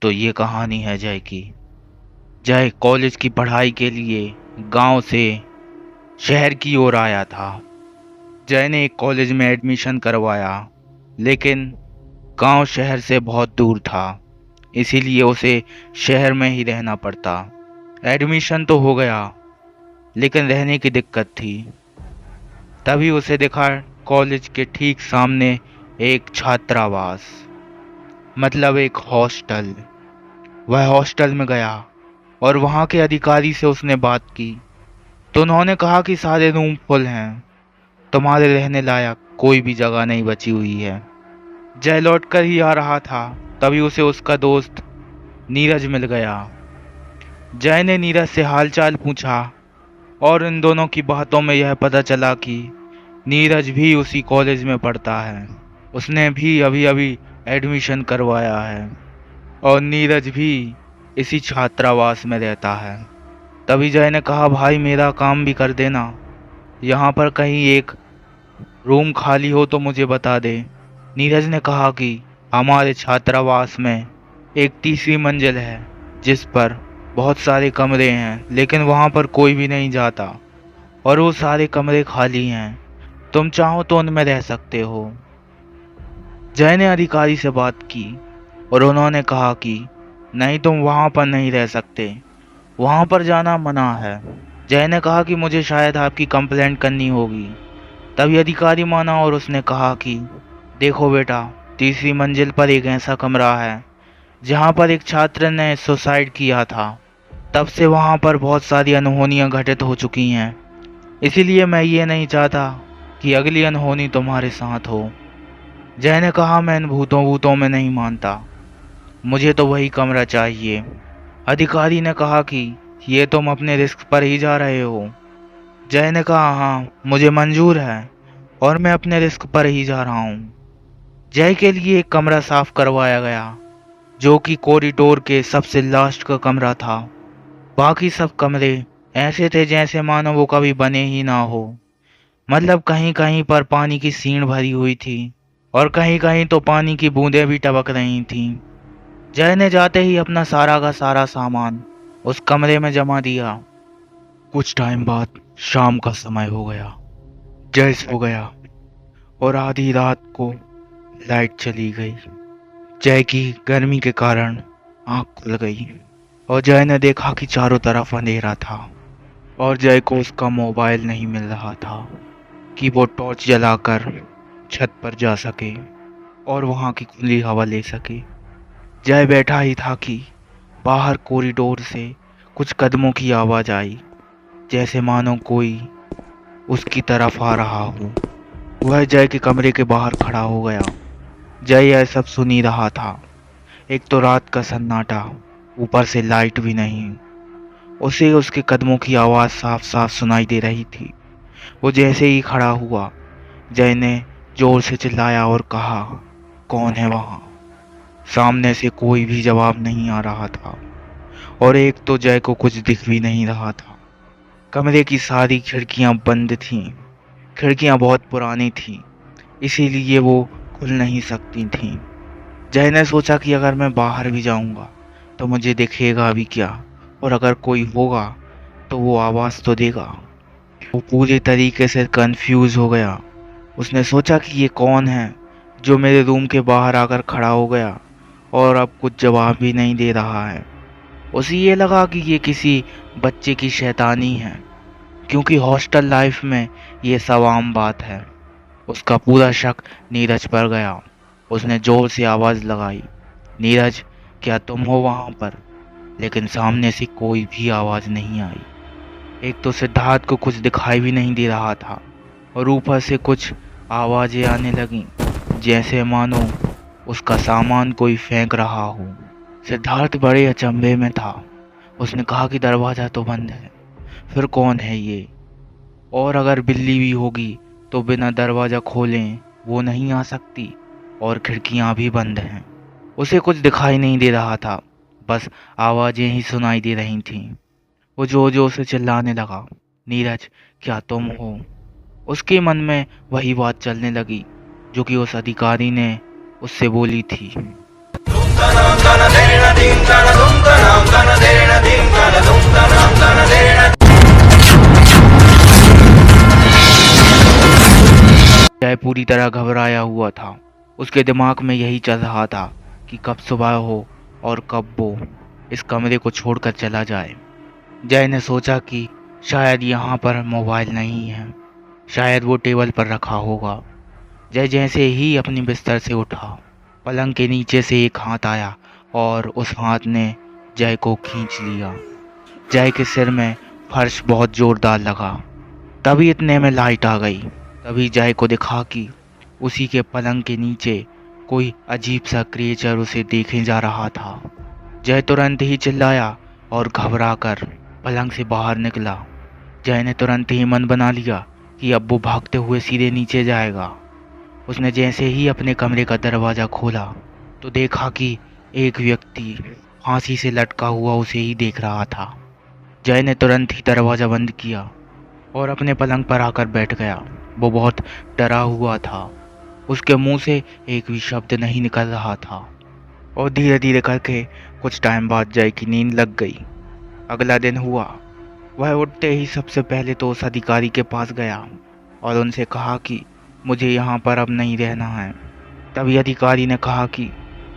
तो ये कहानी है जय की। जय कॉलेज की पढ़ाई के लिए गांव से शहर की ओर आया था। जय ने एक कॉलेज में एडमिशन करवाया, लेकिन गांव शहर से बहुत दूर था, इसीलिए उसे शहर में ही रहना पड़ता। एडमिशन तो हो गया, लेकिन रहने की दिक्कत थी। तभी उसे दिखा कॉलेज के ठीक सामने एक छात्रावास, मतलब एक हॉस्टल। वह हॉस्टल में गया और वहाँ के अधिकारी से उसने बात की, तो उन्होंने कहा कि सारे रूम फुल हैं, तुम्हारे रहने लायक कोई भी जगह नहीं बची हुई है। जय लौट कर ही आ रहा था, तभी उसे उसका दोस्त नीरज मिल गया। जय ने नीरज से हालचाल पूछा और इन दोनों की बातों में यह पता चला कि नीरज भी उसी कॉलेज में पढ़ता है। उसने भी अभी अभी एडमिशन करवाया है और नीरज भी इसी छात्रावास में रहता है। तभी जय ने कहा, भाई मेरा काम भी कर देना, यहाँ पर कहीं एक रूम खाली हो तो मुझे बता दे। नीरज ने कहा कि हमारे छात्रावास में एक तीसरी मंजिल है, जिस पर बहुत सारे कमरे हैं, लेकिन वहाँ पर कोई भी नहीं जाता और वो सारे कमरे खाली हैं। तुम चाहो तो उनमें रह सकते हो। जय ने अधिकारी से बात की और उन्होंने कहा कि नहीं, तुम वहाँ पर नहीं रह सकते, वहाँ पर जाना मना है। जय ने कहा कि मुझे शायद आपकी कंप्लेंट करनी होगी। तभी अधिकारी माना और उसने कहा कि देखो बेटा, तीसरी मंजिल पर एक ऐसा कमरा है जहाँ पर एक छात्र ने सुसाइड किया था। तब से वहाँ पर बहुत सारी अनहोनियाँ घटित हो चुकी हैं, इसीलिए मैं ये नहीं चाहता कि अगली अनहोनी तुम्हारे साथ हो। जय ने कहा, मैं इन भूतों भूतों में नहीं मानता, मुझे तो वही कमरा चाहिए। अधिकारी ने कहा कि ये तुम अपने रिस्क पर ही जा रहे हो। जय ने कहा, हाँ मुझे मंजूर है और मैं अपने रिस्क पर ही जा रहा हूँ। जय के लिए एक कमरा साफ करवाया गया, जो कि कॉरिडोर के सबसे लास्ट का कमरा था। बाकी सब कमरे ऐसे थे जैसे मानो वो कभी बने ही ना हो। मतलब कहीं कहीं पर पानी की सीण भरी हुई थी और कहीं कहीं तो पानी की बूंदें भी टपक रही थीं। जय ने जाते ही अपना सारा का सारा सामान उस कमरे में जमा दिया। कुछ टाइम बाद शाम का समय हो गया। जय सो गया और आधी रात को लाइट चली गई। जय की गर्मी के कारण आंख खुल गई और जय ने देखा कि चारों तरफ अंधेरा था और जय को उसका मोबाइल नहीं मिल रहा था कि वो टॉर्च जलाकर छत पर जा सके और वहाँ की खुली हवा ले सके। जय बैठा ही था कि बाहर कॉरिडोर से कुछ कदमों की आवाज़ आई, जैसे मानो कोई उसकी तरफ आ रहा हो। वह जय के कमरे के बाहर खड़ा हो गया। जय यह सब सुन ही रहा था। एक तो रात का सन्नाटा, ऊपर से लाइट भी नहीं। उसे उसके कदमों की आवाज़ साफ साफ सुनाई दे रही थी। वो जैसे ही खड़ा हुआ, जय ने जोर से चिल्लाया और कहा, कौन है वहाँ? सामने से कोई भी जवाब नहीं आ रहा था और एक तो जय को कुछ दिख भी नहीं रहा था। कमरे की सारी खिड़कियां बंद थीं। खिड़कियां बहुत पुरानी थीं, इसीलिए वो खुल नहीं सकती थीं। जय ने सोचा कि अगर मैं बाहर भी जाऊंगा तो मुझे दिखेगा भी क्या, और अगर कोई होगा तो वो आवाज़ तो देगा। वो पूरे तरीके से कंफ्यूज हो गया। उसने सोचा कि ये कौन है जो मेरे रूम के बाहर आकर खड़ा हो गया और अब कुछ जवाब भी नहीं दे रहा है। उसे ये लगा कि ये किसी बच्चे की शैतानी है, क्योंकि हॉस्टल लाइफ में ये सब आम बात है। उसका पूरा शक नीरज पर गया। उसने जोर से आवाज़ लगाई, नीरज क्या तुम हो वहाँ पर? लेकिन सामने से कोई भी आवाज़ नहीं आई। एक तो सिद्धार्थ को कुछ दिखाई भी नहीं दे रहा था और ऊपर से कुछ आवाज़ें आने लगीं, जैसे मानो उसका सामान कोई फेंक रहा हो। सिद्धार्थ बड़े अचंभे में था। उसने कहा कि दरवाज़ा तो बंद है, फिर कौन है ये? और अगर बिल्ली भी होगी तो बिना दरवाज़ा खोलें वो नहीं आ सकती, और खिड़कियां भी बंद हैं। उसे कुछ दिखाई नहीं दे रहा था, बस आवाज़ें ही सुनाई दे रही थीं। वो जोर जोर से चिल्लाने लगा, नीरज क्या तुम हो? उसके मन में वही बात चलने लगी जो कि उस अधिकारी ने उससे बोली थी। पूरी तरह घबराया हुआ था। उसके दिमाग में यही चल रहा था कि कब सुबह हो और कब वो इस कमरे को छोड़कर चला जाए। जय ने सोचा कि शायद यहाँ पर मोबाइल नहीं है, शायद वो टेबल पर रखा होगा। जय जैसे ही अपनी बिस्तर से उठा, पलंग के नीचे से एक हाथ आया और उस हाथ ने जय को खींच लिया। जय के सिर में फर्श बहुत जोरदार लगा। तभी इतने में लाइट आ गई। तभी जय को दिखा कि उसी के पलंग के नीचे कोई अजीब सा क्रिएचर उसे देखे जा रहा था। जय तुरंत ही चिल्लाया और घबराकर पलंग से बाहर निकला। जय ने तुरंत ही मन बना लिया कि अब वो भागते हुए सीधे नीचे जाएगा। उसने जैसे ही अपने कमरे का दरवाज़ा खोला तो देखा कि एक व्यक्ति फांसी से लटका हुआ उसे ही देख रहा था। जय ने तुरंत ही दरवाज़ा बंद किया और अपने पलंग पर आकर बैठ गया। वो बहुत डरा हुआ था। उसके मुंह से एक भी शब्द नहीं निकल रहा था और धीरे धीरे करके कुछ टाइम बाद जय की नींद लग गई। अगला दिन हुआ। वह उठते ही सबसे पहले तो उस अधिकारी के पास गया और उनसे कहा कि मुझे यहाँ पर अब नहीं रहना है। तभी अधिकारी ने कहा कि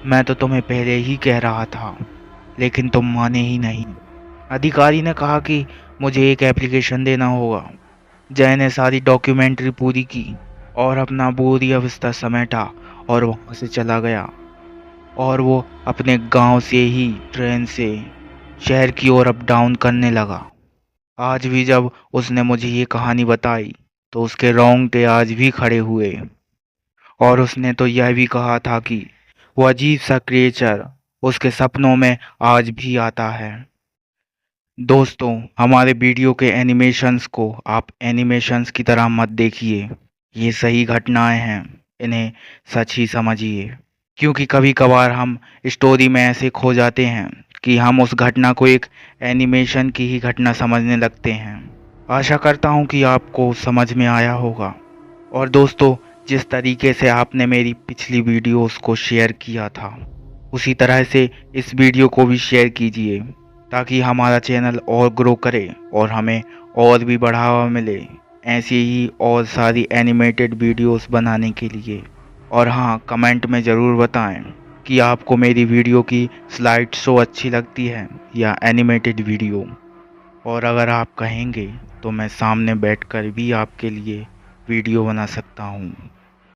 मैं तो तुम्हें पहले ही कह रहा था, लेकिन तुम माने ही नहीं। अधिकारी ने कहा कि मुझे एक एप्लीकेशन देना होगा। जय ने सारी डॉक्यूमेंट्री पूरी की और अपना बोरिया बिस्तर समेटा और वहाँ से चला गया। और वो अपने गांव से ही ट्रेन से शहर की ओर अप डाउन करने लगा। आज भी जब उसने मुझे ये कहानी बताई तो उसके रोंगटे आज भी खड़े हुए। और उसने तो यह भी कहा था कि वो अजीब सा क्रिएचर उसके सपनों में आज भी आता है। दोस्तों, हमारे वीडियो के एनिमेशंस को आप एनिमेशंस की तरह मत देखिए। ये सही घटनाएं हैं, इन्हें सच ही समझिए। क्योंकि कभी कभार हम स्टोरी में ऐसे खो जाते हैं कि हम उस घटना को एक एनिमेशन की ही घटना समझने लगते हैं। आशा करता हूँ कि आपको समझ में आया होगा। और दोस्तों, जिस तरीके से आपने मेरी पिछली वीडियोस को शेयर किया था, उसी तरह से इस वीडियो को भी शेयर कीजिए ताकि हमारा चैनल और ग्रो करे और हमें और भी बढ़ावा मिले ऐसी ही और सारी एनिमेटेड वीडियोस बनाने के लिए। और हाँ, कमेंट में ज़रूर बताएं कि आपको मेरी वीडियो की स्लाइड शो अच्छी लगती है या एनिमेटेड वीडियो। और अगर आप कहेंगे तो मैं सामने बैठकर भी आपके लिए वीडियो बना सकता हूँ।